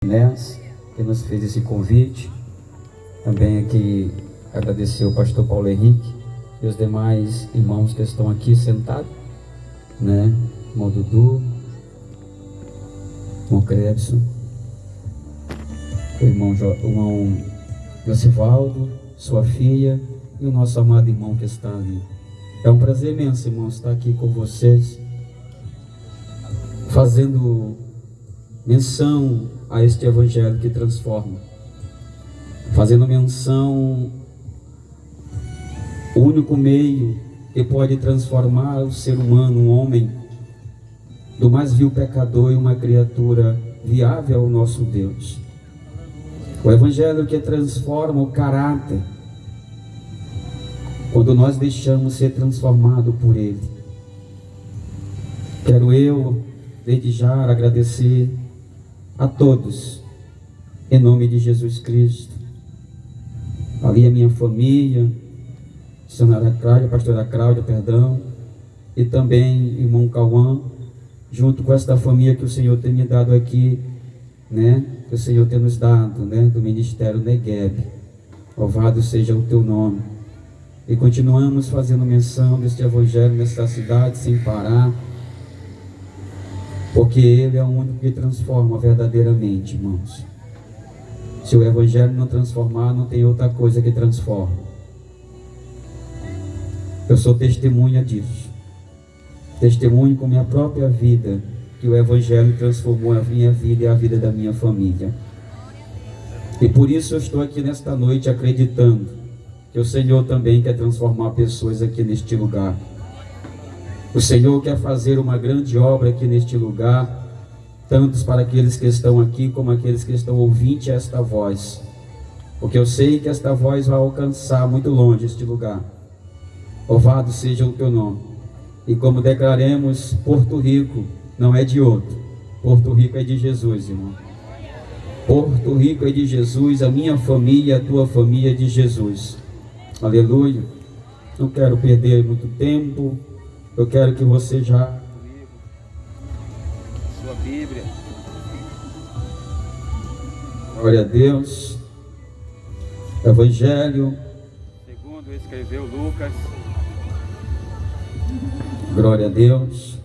Inés, que nos fez esse convite. Também aqui agradecer o pastor Paulo Henrique e os demais irmãos que estão aqui sentados, né? Irmão Dudu, irmão Crebson, o irmão Josivaldo, sua filha e o nosso amado irmão que está ali. É um prazer imenso, irmão, estar aqui com vocês, fazendo menção a este evangelho que transforma, fazendo menção o único meio que pode transformar o ser humano, um homem, do mais vil pecador e uma criatura viável ao nosso Deus. O evangelho que transforma o caráter, quando nós deixamos ser transformado por ele. Quero eu, desde já, agradecer a todos, em nome de Jesus Cristo. Ali a minha família, missionária Cláudia, pastora Cláudia, perdão, e também irmão Cauã, junto com esta família que o Senhor tem me dado aqui, né? Que o Senhor tem nos dado, né? Do Ministério Negueb. Louvado seja o teu nome. E continuamos fazendo menção deste evangelho nesta cidade sem parar, porque ele é o único que transforma verdadeiramente, irmãos. Se o evangelho não transformar, não tem outra coisa que transforma. Eu sou testemunha disso. Testemunho com minha própria vida, que o evangelho transformou a minha vida e a vida da minha família. E por isso eu estou aqui nesta noite acreditando que o Senhor também quer transformar pessoas aqui neste lugar. O Senhor quer fazer uma grande obra aqui neste lugar, tanto para aqueles que estão aqui, como aqueles que estão ouvindo esta voz. Porque eu sei que esta voz vai alcançar muito longe este lugar. Louvado seja o teu nome. E como declaremos, Porto Rico não é de outro. Porto Rico é de Jesus, irmão. Porto Rico é de Jesus, a minha família, a tua família é de Jesus. Aleluia. Não quero perder muito tempo. Eu quero que você já sua Bíblia. Glória a Deus. Evangelho segundo escreveu Lucas. Glória a Deus.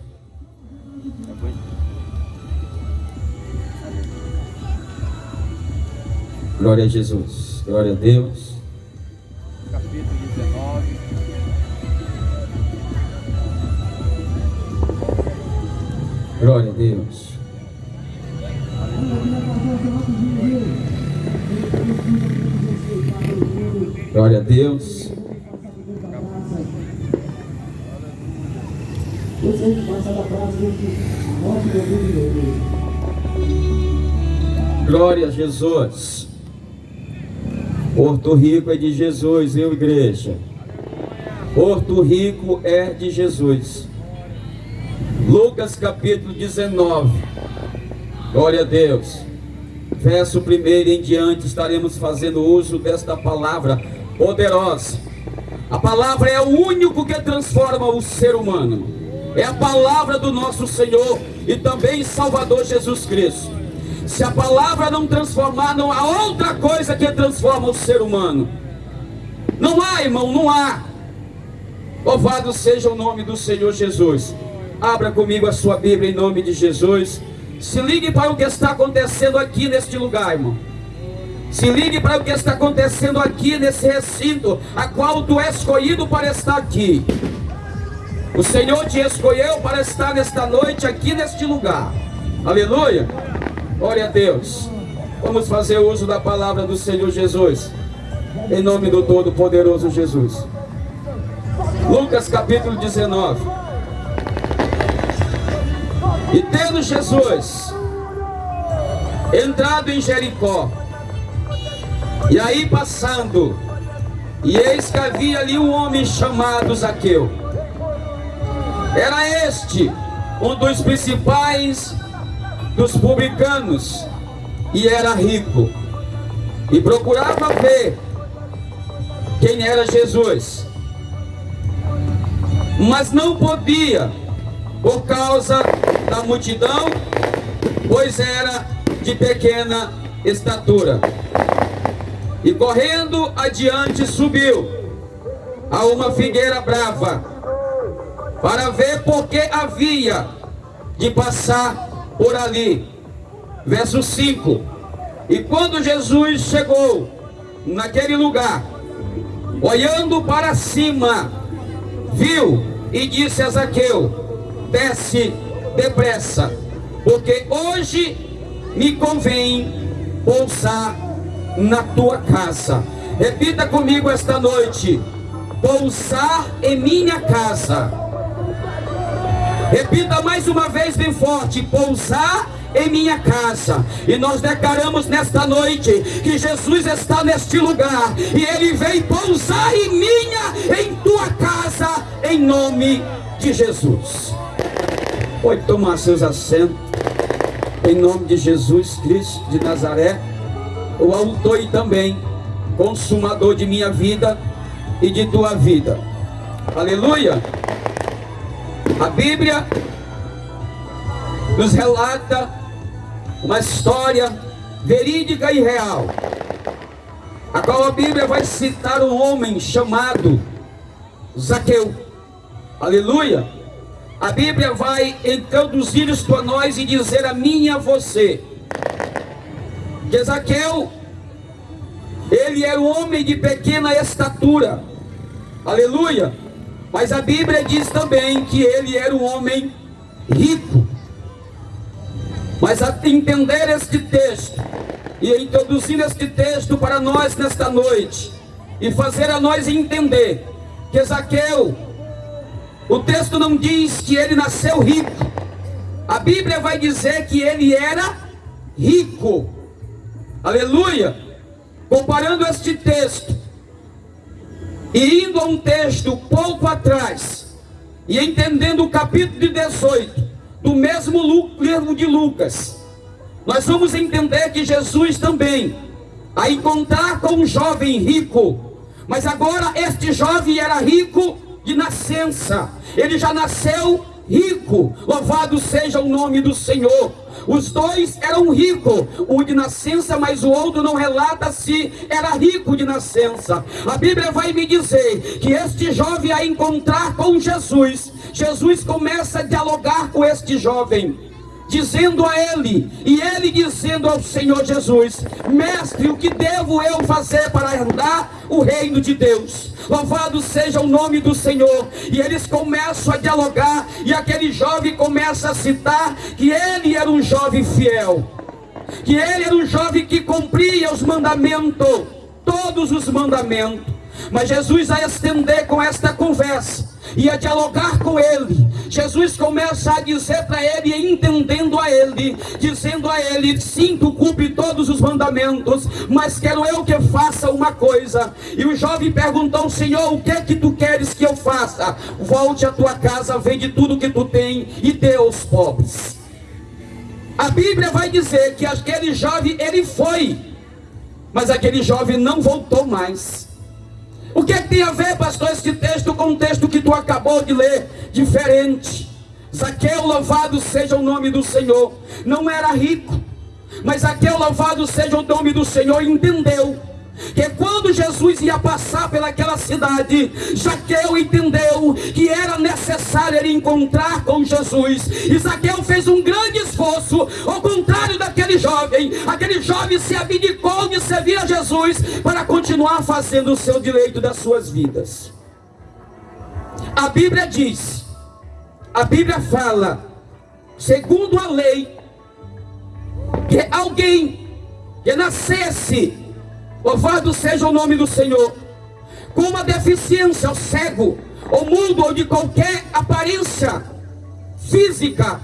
Glória a Jesus. Glória a Deus. Capítulo 19. Glória a Deus. Glória a Deus. Glória a Jesus. Porto Rico é de Jesus, viu, igreja? Porto Rico é de Jesus. Lucas capítulo 19. Glória a Deus. Verso 1 em diante estaremos fazendo uso desta palavra poderosa. A palavra é o único que transforma o ser humano. É a palavra do nosso Senhor e também Salvador Jesus Cristo. Se a palavra não transformar, não há outra coisa que transforma o ser humano. Não há, irmão, não há. Louvado seja o nome do Senhor Jesus. Abra comigo a sua Bíblia em nome de Jesus. Se ligue para o que está acontecendo aqui neste lugar, irmão. Se ligue para o que está acontecendo aqui nesse recinto, a qual tu és escolhido para estar aqui. O Senhor te escolheu para estar nesta noite aqui neste lugar. Aleluia. Glória a Deus. Vamos fazer uso da palavra do Senhor Jesus, em nome do Todo-Poderoso Jesus. Lucas capítulo 19. E tendo Jesus entrado em Jericó, e aí passando, e eis que havia ali um homem chamado Zaqueu. Era este um dos principais dos publicanos, e era rico, e procurava ver quem era Jesus, mas não podia, por causa da multidão, pois era de pequena estatura. E correndo adiante subiu a uma figueira brava, para ver porque havia de passar por ali. Verso 5. E quando Jesus chegou naquele lugar, olhando para cima, viu e disse a Zaqueu: desce depressa, porque hoje me convém pousar na tua casa. Repita comigo esta noite: pousar em minha casa. Repita mais uma vez bem forte: pousar em minha casa. E nós declaramos nesta noite que Jesus está neste lugar e Ele vem pousar em tua casa, em nome de Jesus. Pode tomar seus assentos, em nome de Jesus Cristo de Nazaré, o autor e também consumador de minha vida e de tua vida. Aleluia. A Bíblia nos relata uma história verídica e real, a qual a Bíblia vai citar um homem chamado Zaqueu. Aleluia. A Bíblia vai introduzir isto a nós e dizer a mim e a você que Zaqueu, ele era um homem de pequena estatura. Aleluia. Mas a Bíblia diz também que ele era um homem rico. Mas a entender este texto e introduzir este texto para nós nesta noite e fazer a nós entender que Zaqueu, o texto não diz que ele nasceu rico. A Bíblia vai dizer que ele era rico. Aleluia. Comparando este texto e indo a um texto pouco atrás e entendendo o capítulo de 18 do mesmo livro de Lucas, nós vamos entender que Jesus também a encontrar com um jovem rico, mas agora este jovem era rico de nascença. Ele já nasceu rico. Louvado seja o nome do Senhor. Os dois eram ricos, um de nascença, mas o outro não relata se era rico de nascença. A Bíblia vai me dizer que este jovem a encontrar com Jesus, Jesus começa a dialogar com este jovem, dizendo a ele, e ele dizendo ao Senhor Jesus: mestre, o que devo eu fazer para herdar o reino de Deus? Louvado seja o nome do Senhor. E eles começam a dialogar, e aquele jovem começa a citar que ele era um jovem fiel, que ele era um jovem que cumpria os mandamentos, todos os mandamentos. Mas Jesus a estender com esta conversa e a dialogar com ele, Jesus começa a dizer para ele, entendendo a ele, dizendo a ele: sim, tu cumpre todos os mandamentos, mas quero eu que faça uma coisa. E o jovem perguntou: Senhor, o que é que tu queres que eu faça? Volte à tua casa, vende tudo que tu tem e dê aos pobres. A Bíblia vai dizer que aquele jovem, ele foi, mas aquele jovem não voltou mais. O que é que tem a ver, pastor, este texto com o texto que tu acabou de ler? Diferente. Zaqueu, louvado seja o nome do Senhor, não era rico, mas Zaqueu, louvado seja o nome do Senhor, entendeu que quando Jesus ia passar pelaquela cidade, Zaqueu entendeu que era necessário ele encontrar com Jesus. E Zaqueu fez um grande esforço, ao contrário daquele jovem. Aquele jovem se abdicou de servir a Jesus para continuar fazendo o seu direito das suas vidas. A Bíblia diz, a Bíblia fala, segundo a lei, que alguém que nascesse, louvado seja o nome do Senhor, com uma deficiência, ou cego, ou mudo, ou de qualquer aparência física,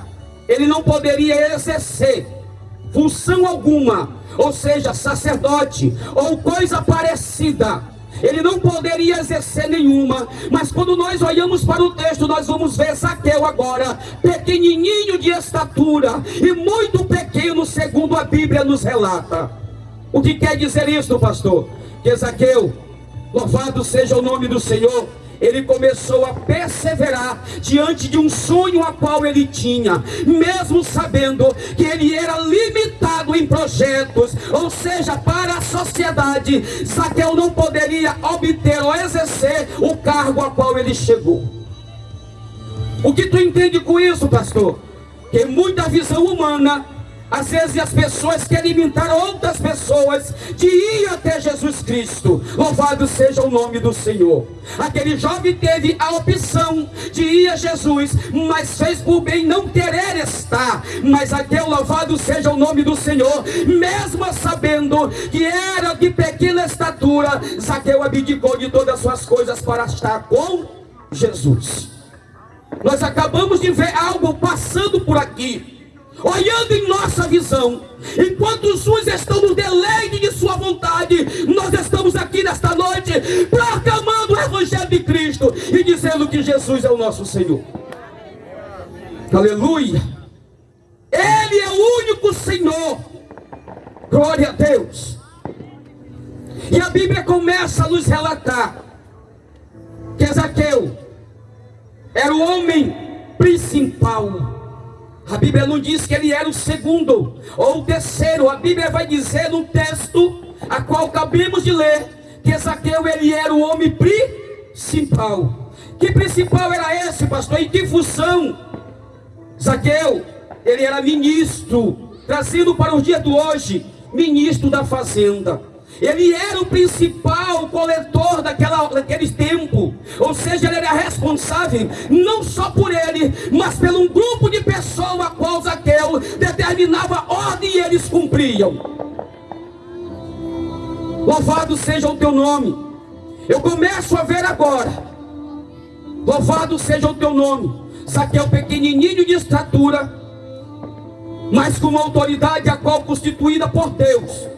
ele não poderia exercer função alguma, ou seja, sacerdote, ou coisa parecida. Ele não poderia exercer nenhuma. Mas quando nós olhamos para o texto, nós vamos ver Zaqueu agora, pequenininho de estatura, e muito pequeno, segundo a Bíblia nos relata. O que quer dizer isso, pastor? Que Zaqueu, louvado seja o nome do Senhor, ele começou a perseverar diante de um sonho a qual ele tinha, mesmo sabendo que ele era limitado em projetos, ou seja, para a sociedade, Zaqueu não poderia obter ou exercer o cargo a qual ele chegou. O que tu entende com isso, pastor? Que muita visão humana, às vezes as pessoas querem limitar outras pessoas de ir até Jesus Cristo. Louvado seja o nome do Senhor. Aquele jovem teve a opção de ir a Jesus, mas fez por bem não querer estar. Mas Zaqueu, louvado seja o nome do Senhor, mesmo sabendo que era de pequena estatura, Zaqueu abdicou de todas as suas coisas para estar com Jesus. Nós acabamos de ver algo passando por aqui. Olhando em nossa visão, enquanto os uns estão no deleite de sua vontade, nós estamos aqui nesta noite proclamando o Evangelho de Cristo e dizendo que Jesus é o nosso Senhor. Aleluia! Ele é o único Senhor. Glória a Deus. E a Bíblia começa a nos relatar que Zaqueu era o homem principal. A Bíblia não diz que ele era o segundo ou o terceiro. A Bíblia vai dizer no texto a qual acabamos de ler que Zaqueu, ele era o homem principal. Que principal era esse, pastor? Em que função? Zaqueu, ele era ministro, trazido para os dias de hoje, ministro da fazenda. Ele era o principal coletor daquele tempo. Ou seja, ele era responsável não só por ele, mas pelo um grupo de pessoas a qual Zaqueu determinava ordem e eles cumpriam. Louvado seja o teu nome. Eu começo a ver agora. Louvado seja o teu nome. Zaqueu pequenininho de estatura, mas com uma autoridade a qual constituída por Deus.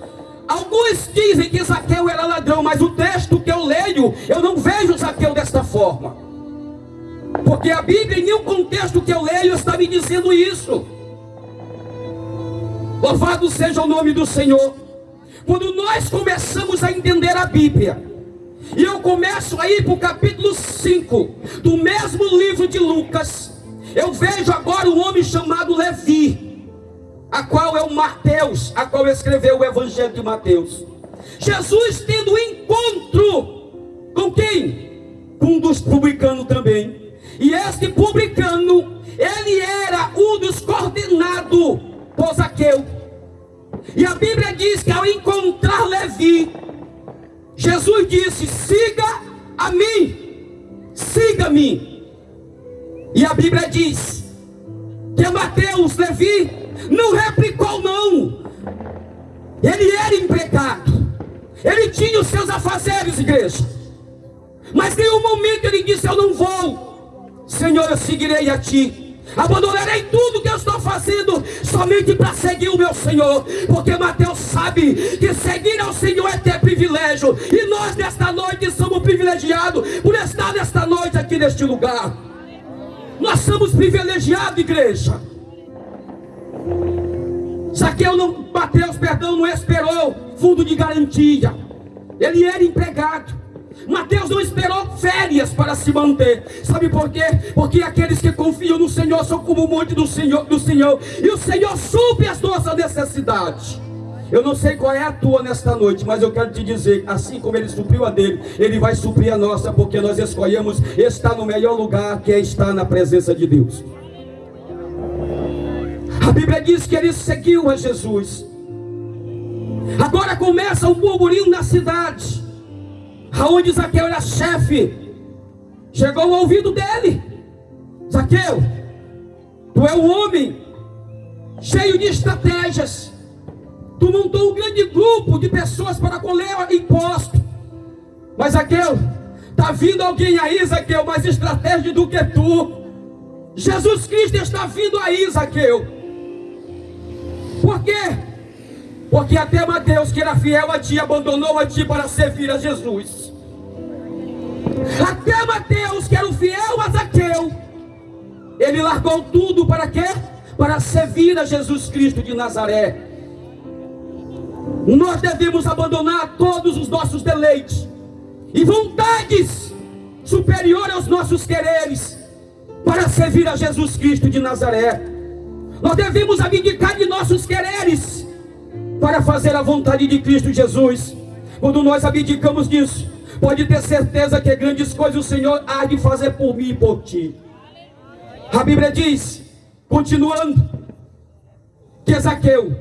Alguns dizem que Zaqueu era ladrão, mas o texto que eu leio, eu não vejo Zaqueu desta forma. Porque a Bíblia, em nenhum contexto que eu leio, está me dizendo isso. Louvado seja o nome do Senhor. Quando nós começamos a entender a Bíblia, e eu começo a ir para o capítulo 5 do mesmo livro de Lucas, eu vejo agora um homem chamado Levi, a qual é o Mateus, a qual escreveu o Evangelho de Mateus. Jesus tendo um encontro com quem? Com um dos publicanos também. E este publicano, ele era um dos coordenados por Zaqueu. E a Bíblia diz que ao encontrar Levi, Jesus disse: siga a mim, siga-me. E a Bíblia diz que Mateus, Levi, não replicou não. Ele era empregado, ele tinha os seus afazeres, igreja. Mas em um momento ele disse: eu não vou, Senhor, eu seguirei a ti. Abandonarei tudo que eu estou fazendo somente para seguir o meu Senhor. Porque Mateus sabe que seguir ao Senhor é ter privilégio. E nós nesta noite somos privilegiados por estar nesta noite aqui neste lugar. Nós somos privilegiados, igreja. Mateus, não esperou fundo de garantia. Ele era empregado. Mateus não esperou férias para se manter. Sabe por quê? Porque aqueles que confiam no Senhor são como o monte do Senhor. E o Senhor supre as nossas necessidades. Eu não sei qual é a tua nesta noite, mas eu quero te dizer, assim como ele supriu a dele, ele vai suprir a nossa, porque nós escolhemos estar no melhor lugar, que é estar na presença de Deus. A Bíblia diz que ele seguiu a Jesus. Agora começa um burburinho na cidade, aonde Zaqueu era chefe. Chegou ao ouvido dele: Zaqueu, tu é um homem cheio de estratégias. Tu montou um grande grupo de pessoas para colher imposto. Mas Zaqueu, está vindo alguém aí, Zaqueu, mais estratégia do que tu. Jesus Cristo está vindo aí, Zaqueu. Por quê? Porque até Mateus, que era fiel a ti, abandonou a ti para servir a Jesus. Até Mateus, que era o fiel a Zaqueu, ele largou tudo para quê? Para servir a Jesus Cristo de Nazaré. Nós devemos abandonar todos os nossos deleites e vontades superior aos nossos quereres, para servir a Jesus Cristo de Nazaré. Nós devemos abdicar de nossos quereres, para fazer a vontade de Cristo Jesus. Quando nós abdicamos disso, pode ter certeza que grandes coisas o Senhor há de fazer por mim e por ti. A Bíblia diz, continuando, que Zaqueu,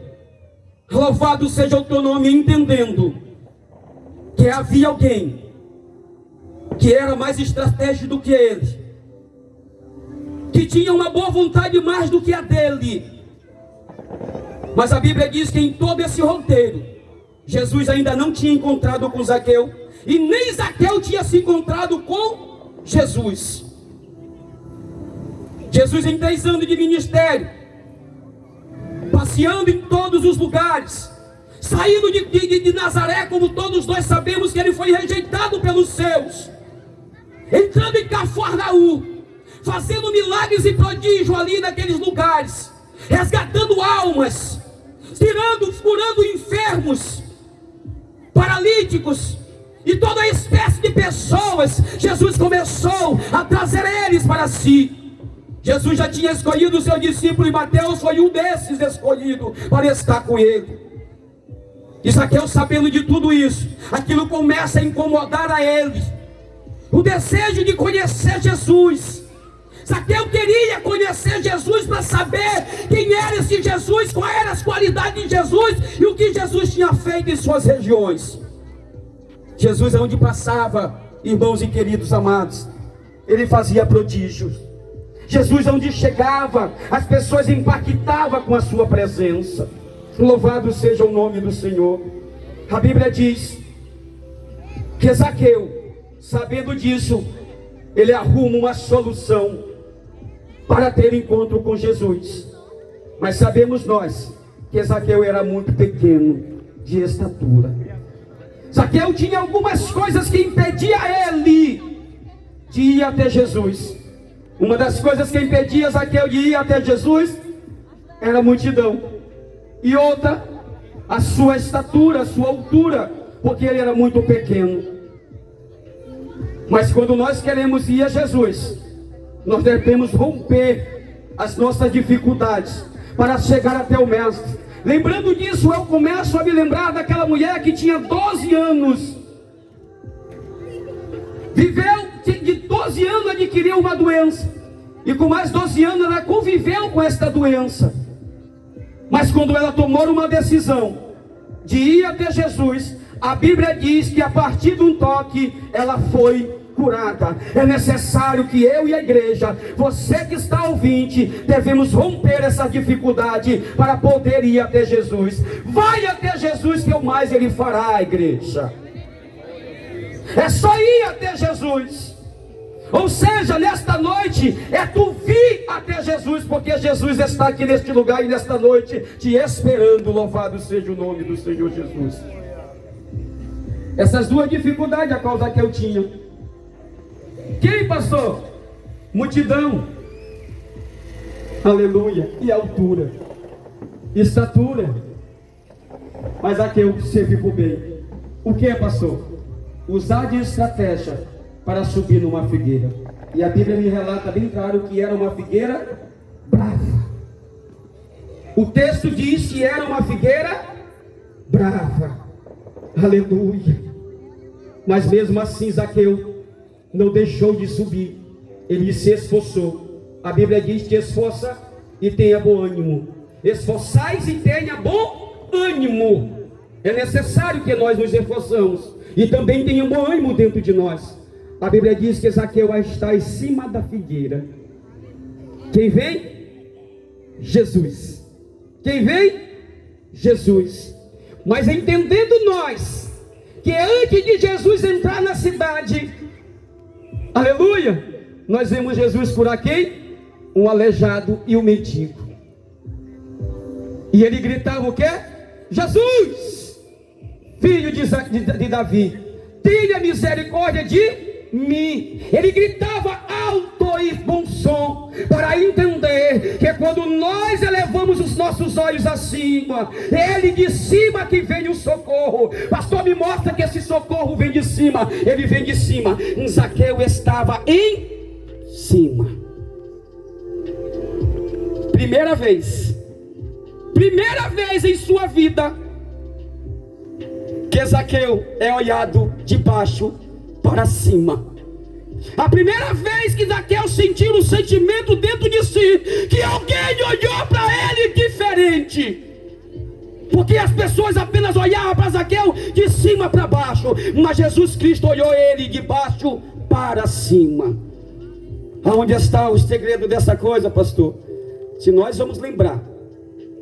louvado seja o teu nome, entendendo que havia alguém que era mais estratégico do que ele, que tinha uma boa vontade mais do que a dele. Mas a Bíblia diz que em todo esse roteiro, Jesus ainda não tinha encontrado com Zaqueu, e nem Zaqueu tinha se encontrado com Jesus. Jesus, em 3 anos de ministério, passeando em todos os lugares, saindo de Nazaré, como todos nós sabemos que ele foi rejeitado pelos seus, entrando em Cafarnaum, fazendo milagres e prodígios ali naqueles lugares, resgatando almas, curando enfermos, paralíticos e toda a espécie de pessoas. Jesus começou a trazer eles para si. Jesus já tinha escolhido o seu discípulo, e Mateus foi um desses escolhidos para estar com ele. E Zaqueu, sabendo de tudo isso, aquilo começa a incomodar a ele, o desejo de conhecer Jesus. Zaqueu queria conhecer Jesus para saber quem era esse Jesus, quais eram as qualidades de Jesus e o que Jesus tinha feito em suas regiões. Jesus, aonde passava, irmãos e queridos amados, ele fazia prodígios. Jesus, onde chegava, as pessoas impactavam com a sua presença. Louvado seja o nome do Senhor. A Bíblia diz que Zaqueu, sabendo disso, ele arruma uma solução para ter encontro com Jesus. Mas sabemos nós que Zaqueu era muito pequeno de estatura. Zaqueu tinha algumas coisas que impediam ele de ir até Jesus. Uma das coisas que impedia Zaqueu de ir até Jesus era a multidão. E outra, a sua estatura, a sua altura, porque ele era muito pequeno. Mas quando nós queremos ir a Jesus, nós devemos romper as nossas dificuldades para chegar até o Mestre. Lembrando disso, eu começo a me lembrar daquela mulher que tinha 12 anos. Viveu de 12 anos, adquiriu uma doença. E com mais 12 anos ela conviveu com esta doença. Mas quando ela tomou uma decisão de ir até Jesus, a Bíblia diz que a partir de um toque ela foi curada. É necessário que eu e a igreja, você que está ouvinte, devemos romper essa dificuldade para poder ir até Jesus. Vai até Jesus, que o mais ele fará, igreja. É só ir até Jesus. Ou seja, nesta noite é tu vir até Jesus, porque Jesus está aqui neste lugar e nesta noite te esperando. Louvado seja o nome do Senhor Jesus. Essas duas dificuldades a causa que eu tinha. Quem, pastor? Multidão. Aleluia. E altura, estatura. Mas aqui eu servi por bem. O que é, pastor? Usar de estratégia para subir numa figueira. E a Bíblia me relata bem claro que era uma figueira brava. O texto diz que era uma figueira brava. Aleluia. Mas mesmo assim Zaqueu não deixou de subir. Ele se esforçou. A Bíblia diz que esforça e tenha bom ânimo. Esforçais e tenha bom ânimo. É necessário que nós nos esforçamos e também tenha bom ânimo dentro de nós. A Bíblia diz que Zaqueu está em cima da figueira. Quem vem? Jesus. Quem vem? Jesus. Mas entendendo nós que antes de Jesus entrar na cidade, aleluia, nós vemos Jesus curar quem? Um aleijado e um mendigo. E ele gritava o quê? Jesus, filho de Davi, tenha misericórdia de mim. Ele gritava alto e bom som, para entender que quando nós elevamos os nossos olhos acima, ele de cima que vem o socorro. Pastor, me mostra que esse socorro vem de cima. cima, ele vem de cima. Zaqueu estava em cima. Primeira vez em sua vida que Zaqueu é olhado de baixo para cima. A primeira vez que Zaqueu sentiu um sentimento dentro de si, que alguém olhou para ele diferente. Porque as pessoas apenas olhavam para Zaqueu de cima para baixo, mas Jesus Cristo olhou ele de baixo para cima. Aonde está o segredo dessa coisa, pastor? Se nós vamos lembrar,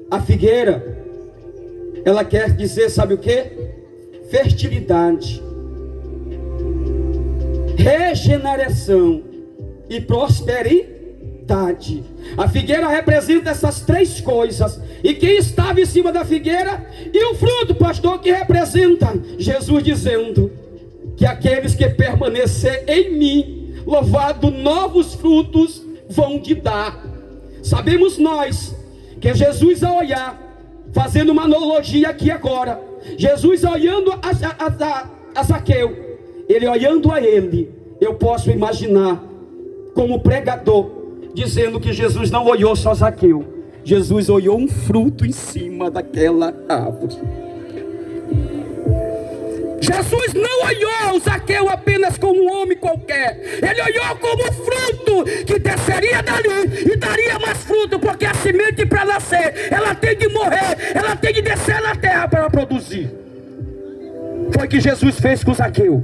a figueira, ela quer dizer, sabe o que? Fertilidade, regeneração e prosperidade. A figueira representa essas três coisas. E quem estava em cima da figueira? E o fruto, pastor, que representa Jesus dizendo que aqueles que permanecer em mim, louvado, novos frutos vão te dar. Sabemos nós que Jesus, ao olhar, fazendo uma analogia aqui agora, Jesus olhando a Zaqueu, ele olhando a ele, eu posso imaginar como pregador dizendo que Jesus não olhou só Zaqueu, Jesus olhou um fruto em cima daquela árvore. Jesus não olhou Zaqueu apenas como um homem qualquer, ele olhou como um fruto que desceria dali e daria mais fruto, porque a semente, para nascer, ela tem de morrer, ela tem de descer na terra para produzir. Foi o que Jesus fez com Zaqueu,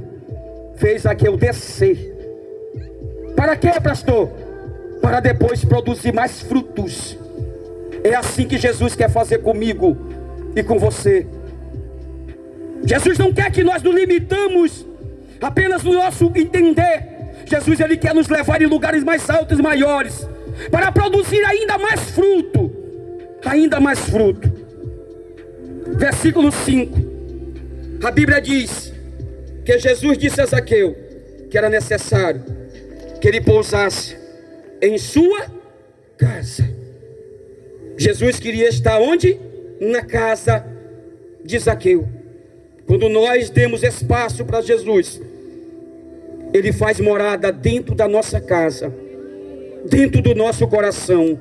fez Zaqueu descer. Para quê, pastor? Para depois produzir mais frutos. É assim que Jesus quer fazer comigo e com você. Jesus não quer que nós nos limitamos apenas no nosso entender. Jesus, ele quer nos levar em lugares mais altos e maiores, para produzir ainda mais fruto. Ainda mais fruto. Versículo 5. A Bíblia diz que Jesus disse a Zaqueu que era necessário que ele pousasse em sua casa. Jesus queria estar onde? Na casa de Zaqueu. Quando nós demos espaço para Jesus, ele faz morada dentro da nossa casa, dentro do nosso coração.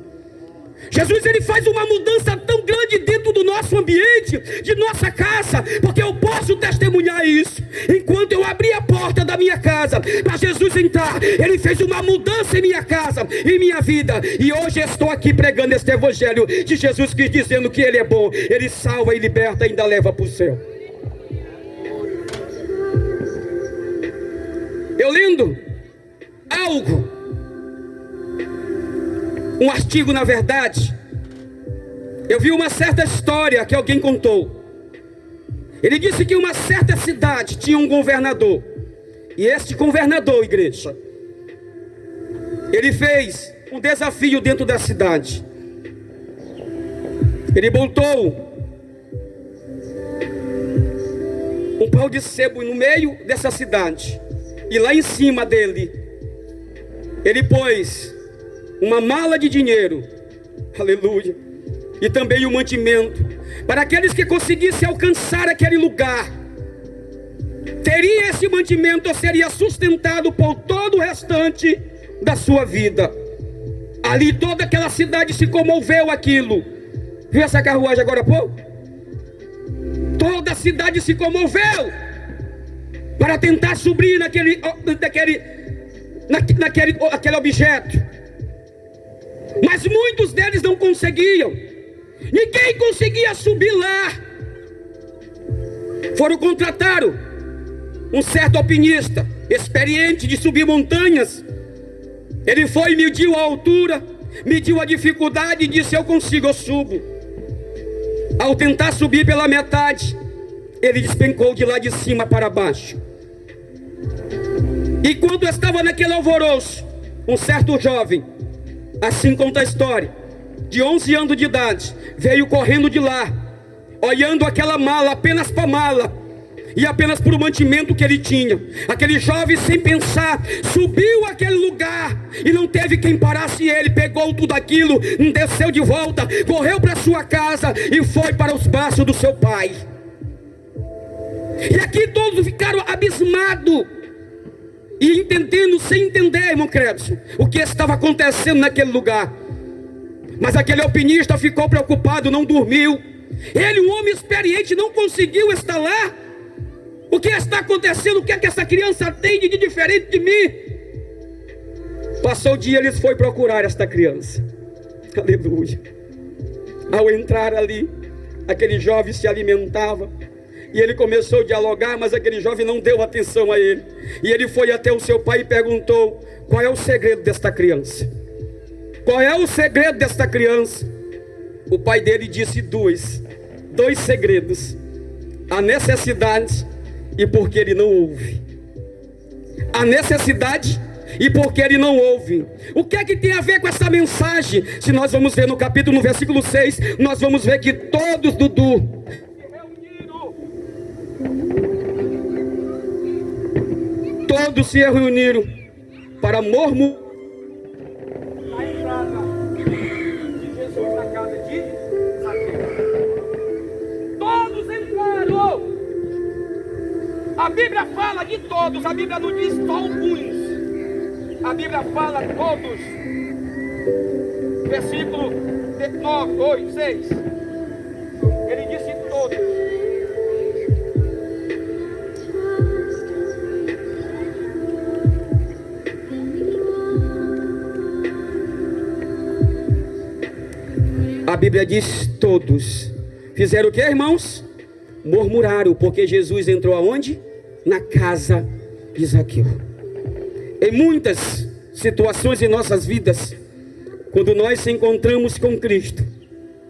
Jesus, ele faz uma mudança tão grande dentro do nosso ambiente, de nossa casa, porque eu posso testemunhar isso. Enquanto eu abri a porta da minha casa para Jesus entrar, ele fez uma mudança em minha casa, em minha vida. E hoje estou aqui pregando este evangelho de Jesus Cristo, dizendo que ele é bom, ele salva e liberta e ainda leva para o céu. Eu lendo algo, um artigo, na verdade, eu vi uma certa história que alguém contou. Ele disse que uma certa cidade tinha um governador, e este governador, igreja, ele fez um desafio dentro da cidade. Ele botou um pau de sebo no meio dessa cidade, e lá em cima dele ele pôs uma mala de dinheiro, aleluia, e também um mantimento, para aqueles que conseguissem alcançar aquele lugar, teria esse mantimento, seria sustentado por todo o restante da sua vida. Ali toda aquela cidade se comoveu aquilo. Viu essa carruagem agora há pouco? Toda a cidade se comoveu para tentar subir naquele objeto. Mas muitos deles não conseguiam. Ninguém conseguia subir lá. Contrataram um certo alpinista, experiente de subir montanhas. Ele foi e mediu a altura, mediu a dificuldade e disse: eu consigo, eu subo. Ao tentar subir pela metade, ele despencou de lá de cima para baixo. E quando estava naquele alvoroço, um certo jovem, assim conta a história, de 11 anos de idade, veio correndo de lá, olhando aquela mala, apenas para a mala, e apenas para o mantimento que ele tinha. Aquele jovem, sem pensar, subiu aquele lugar, e não teve quem parasse ele. Pegou tudo aquilo, desceu de volta, correu para sua casa, e foi para os braços do seu pai. E aqui todos ficaram abismados e entendendo, sem entender, irmão Credson, o que estava acontecendo naquele lugar. Mas aquele alpinista ficou preocupado, não dormiu. Ele, um homem experiente, não conseguiu estar lá. O que está acontecendo? O que é que essa criança tem de diferente de mim? Passou o dia, eles foram procurar esta criança. Aleluia. Ao entrar ali, aquele jovem se alimentava. E ele começou a dialogar, mas aquele jovem não deu atenção a ele. E ele foi até o seu pai e perguntou: qual é o segredo desta criança? Qual é o segredo desta criança? O pai dele disse dois segredos: a necessidade e porque ele não ouve. A necessidade e porque ele não ouve. O que é que tem a ver com essa mensagem? Se nós vamos ver no capítulo, no versículo 6, nós vamos ver que todos, Dudu, todos se reuniram para murmurar a entrada de Jesus na casa de Zaqueu. Todos entraram. A Bíblia fala de todos, a Bíblia não diz só alguns. A Bíblia fala todos. Versículo 6. Ele disse todos. A Bíblia diz todos. Fizeram o que, irmãos? Murmuraram, porque Jesus entrou aonde? Na casa de Zaqueu. Em muitas situações em nossas vidas, quando nós se encontramos com Cristo,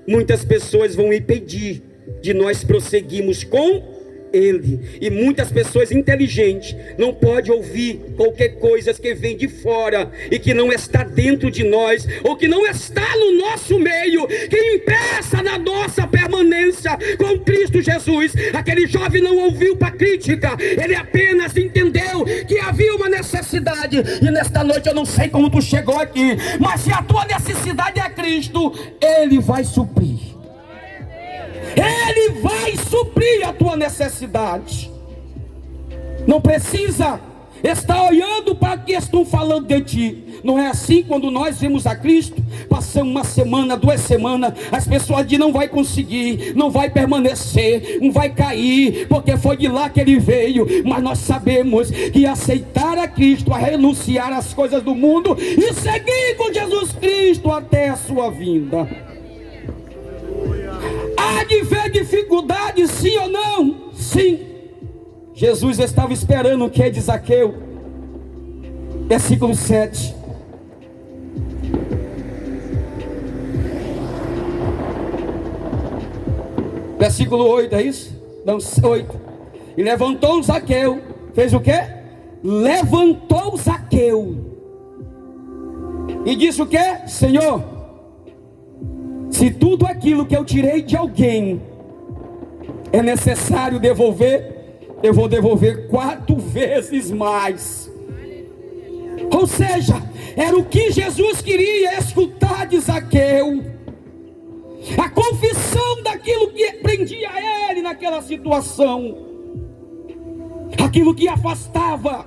muitas pessoas vão impedir de nós prosseguirmos com Ele. E muitas pessoas inteligentes não podem ouvir qualquer coisa que vem de fora e que não está dentro de nós, ou que não está no nosso meio, que impeça na nossa permanência com Cristo Jesus. Aquele jovem não ouviu para crítica, ele apenas entendeu que havia uma necessidade. E nesta noite eu não sei como tu chegou aqui, mas se a tua necessidade é Cristo, Ele vai suprir. Ele vai suprir a tua necessidade. Não precisa estar olhando para o que estão falando de ti. Não é assim. Quando nós vimos a Cristo, passamos uma semana, 2 semanas, as pessoas dizem: não vai conseguir, não vai permanecer, não vai cair, porque foi de lá que ele veio. Mas nós sabemos que aceitar a Cristo, a renunciar às coisas do mundo e seguir com Jesus Cristo até a sua vinda. Há de ver dificuldade, sim ou não? Sim. Jesus estava esperando o que de Zaqueu? Versículo 7. Versículo 8, é isso? Não, 8. E levantou Zaqueu. Fez o quê? Levantou Zaqueu. E disse o quê? Senhor, se tudo aquilo que eu tirei de alguém é necessário devolver, eu vou devolver 4 vezes mais. Ou seja, era o que Jesus queria escutar de Zaqueu. A confissão daquilo que prendia ele naquela situação, aquilo que afastava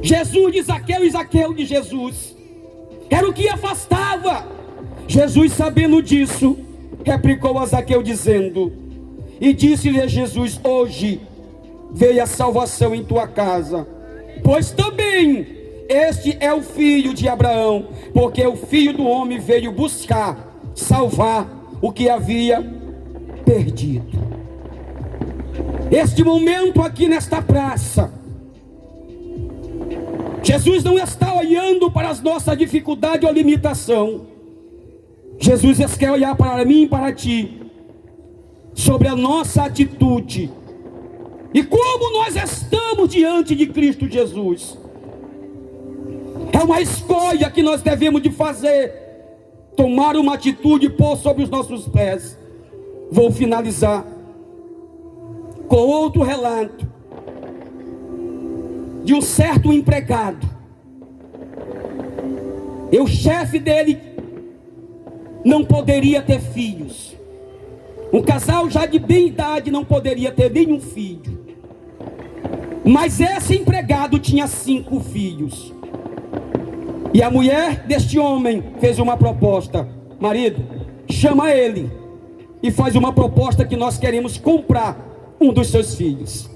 Jesus de Zaqueu e Zaqueu de Jesus. Era o que afastava. Jesus, sabendo disso, replicou a Zaqueu dizendo, e disse-lhe a Jesus: hoje veio a salvação em tua casa, pois também este é o filho de Abraão, porque o Filho do Homem veio buscar, salvar o que havia perdido. Este momento aqui nesta praça, Jesus não está olhando para as nossas dificuldades ou limitação. Jesus quer olhar para mim e para ti, sobre a nossa atitude e como nós estamos diante de Cristo Jesus. É uma escolha que nós devemos de fazer, tomar uma atitude e pôr sobre os nossos pés. Vou finalizar com outro relato de um certo empregado. E o chefe dele não poderia ter filhos. Um casal já de bem idade não poderia ter nenhum filho. Mas esse empregado tinha 5 filhos. E a mulher deste homem fez uma proposta: marido, chama ele e faz uma proposta que nós queremos comprar um dos seus filhos.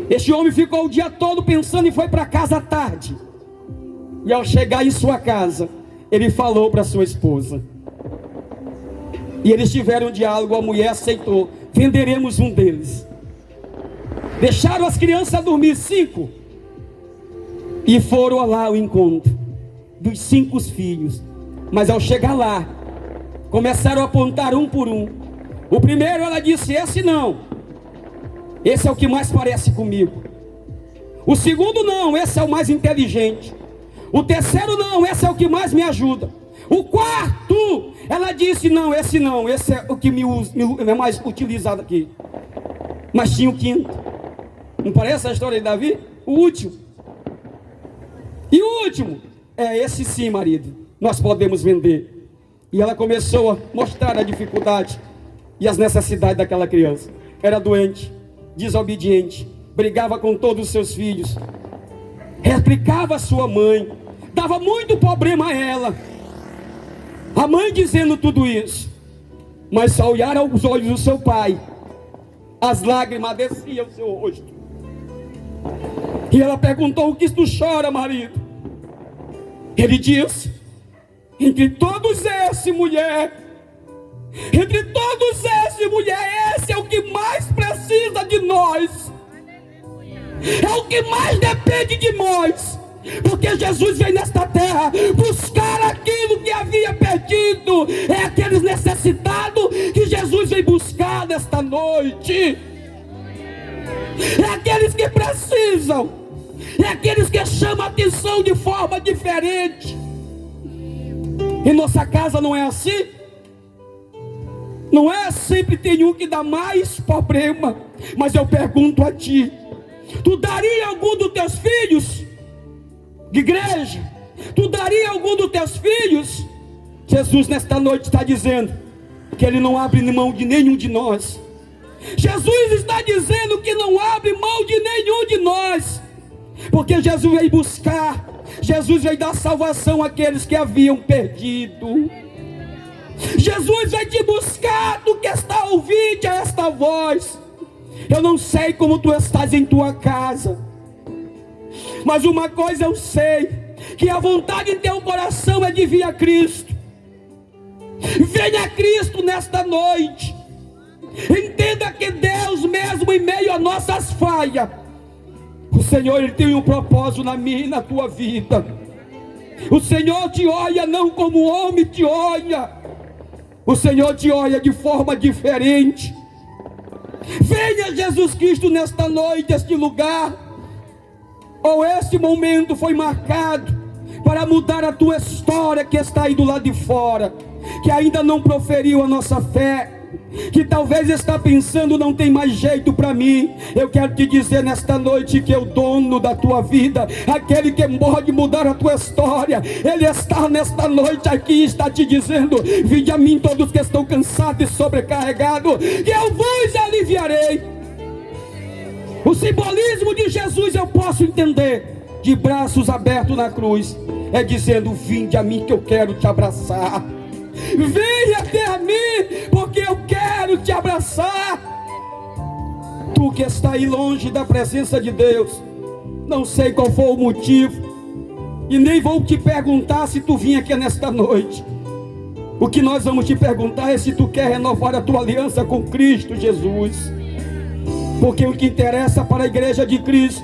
Este homem ficou o dia todo pensando e foi para casa à tarde. E ao chegar em sua casa, ele falou para sua esposa. E eles tiveram um diálogo, a mulher aceitou: venderemos um deles. Deixaram as crianças dormir 5 e foram lá ao encontro dos 5 filhos. Mas ao chegar lá, começaram a apontar um por um. O primeiro ela disse: esse não, esse é o que mais parece comigo. O segundo não, esse é o mais inteligente. O terceiro não, esse é o que mais me ajuda. O quarto, ela disse: não, esse é o que é mais utilizado aqui. Mas tinha o quinto. Não parece a história de Davi? O último. E o último, esse sim, marido, nós podemos vender. E ela começou a mostrar a dificuldade e as necessidades daquela criança. Era doente, desobediente, brigava com todos os seus filhos, replicava a sua mãe, dava muito problema a ela. A mãe dizendo tudo isso, mas ao olhar aos olhos do seu pai, as lágrimas desciam ao seu rosto. E ela perguntou: o que tu chora, marido? Ele disse: entre todos esse mulher, esse é o que mais precisa de nós, é o que mais depende de nós, porque Jesus veio nesta terra buscar aquilo que havia perdido. É aqueles necessitados que Jesus veio buscar nesta noite, é aqueles que precisam, é aqueles que chamam a atenção de forma diferente. Em nossa casa não é assim? Não é sempre tem um que dá mais problema. Mas eu pergunto a ti: tu daria algum dos teus filhos de igreja? Tu daria algum dos teus filhos? Jesus nesta noite está dizendo que Ele não abre mão de nenhum de nós. Jesus está dizendo que não abre mão de nenhum de nós, porque Jesus veio buscar, Jesus veio dar salvação àqueles que haviam perdido. Jesus veio te buscar, tu que está ouvindo a esta voz. Eu não sei como tu estás em tua casa, mas uma coisa eu sei, que a vontade em teu coração é de vir a Cristo. Venha a Cristo nesta noite. Entenda que Deus, mesmo em meio a nossas falhas, o Senhor, Ele tem um propósito na minha e na tua vida. O Senhor te olha não como o homem te olha, o Senhor te olha de forma diferente. Venha Jesus Cristo nesta noite, este lugar, ou este momento foi marcado para mudar a tua história, que está aí do lado de fora, que ainda não proferiu a nossa fé, que talvez está pensando: não tem mais jeito para mim. Eu quero te dizer nesta noite que é o dono da tua vida, aquele que pode mudar a tua história, Ele está nesta noite aqui, está te dizendo: vinde a mim todos que estão cansados e sobrecarregados, que eu vos aliviarei. O simbolismo de Jesus eu posso entender, de braços abertos na cruz, é dizendo: vinde a mim que eu quero te abraçar. Venha até a mim, porque eu quero te abraçar. Tu que está aí longe da presença de Deus, não sei qual foi o motivo, e nem vou te perguntar se tu vinha aqui nesta noite. O que nós vamos te perguntar é se tu quer renovar a tua aliança com Cristo Jesus, porque o que interessa para a igreja de Cristo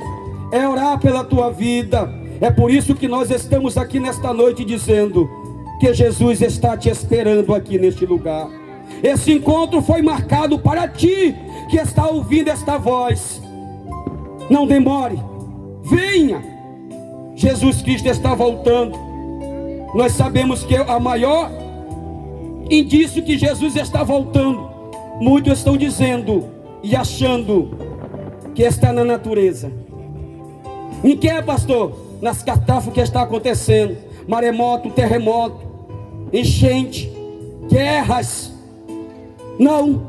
é orar pela tua vida. É por isso que nós estamos aqui nesta noite dizendo que Jesus está te esperando aqui neste lugar. Esse encontro foi marcado para ti que está ouvindo esta voz. Não demore, venha. Jesus Cristo está voltando. Nós sabemos que a maior indício que Jesus está voltando, muitos estão dizendo e achando que está na natureza. Em que é, pastor? Nas catástrofes que está acontecendo, maremoto, terremoto, enchente, guerras, Não.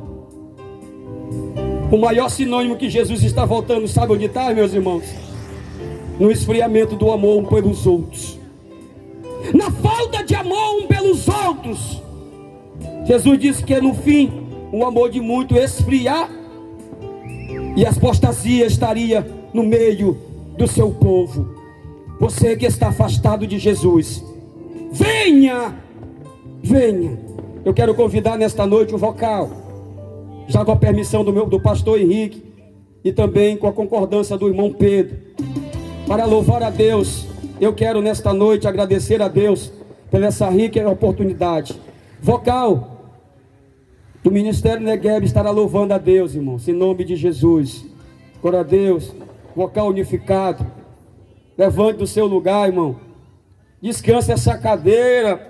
O maior sinônimo que Jesus está voltando, sabe onde está, meus irmãos? No esfriamento do amor um pelos outros, na falta de amor um pelos outros. Jesus disse que no fim o amor de muito esfriar e a apostasia estaria no meio do seu povo. Você que está afastado de Jesus, venha, venha. Eu quero convidar nesta noite o vocal, já com a permissão do pastor Henrique e também com a concordância do irmão Pedro, para louvar a Deus. Eu quero nesta noite agradecer a Deus pela essa rica oportunidade. Vocal do Ministério Negueb estará louvando a Deus, irmãos, em nome de Jesus. Glória a Deus. Vocal unificado. Levante do seu lugar, irmão. Descanse essa cadeira.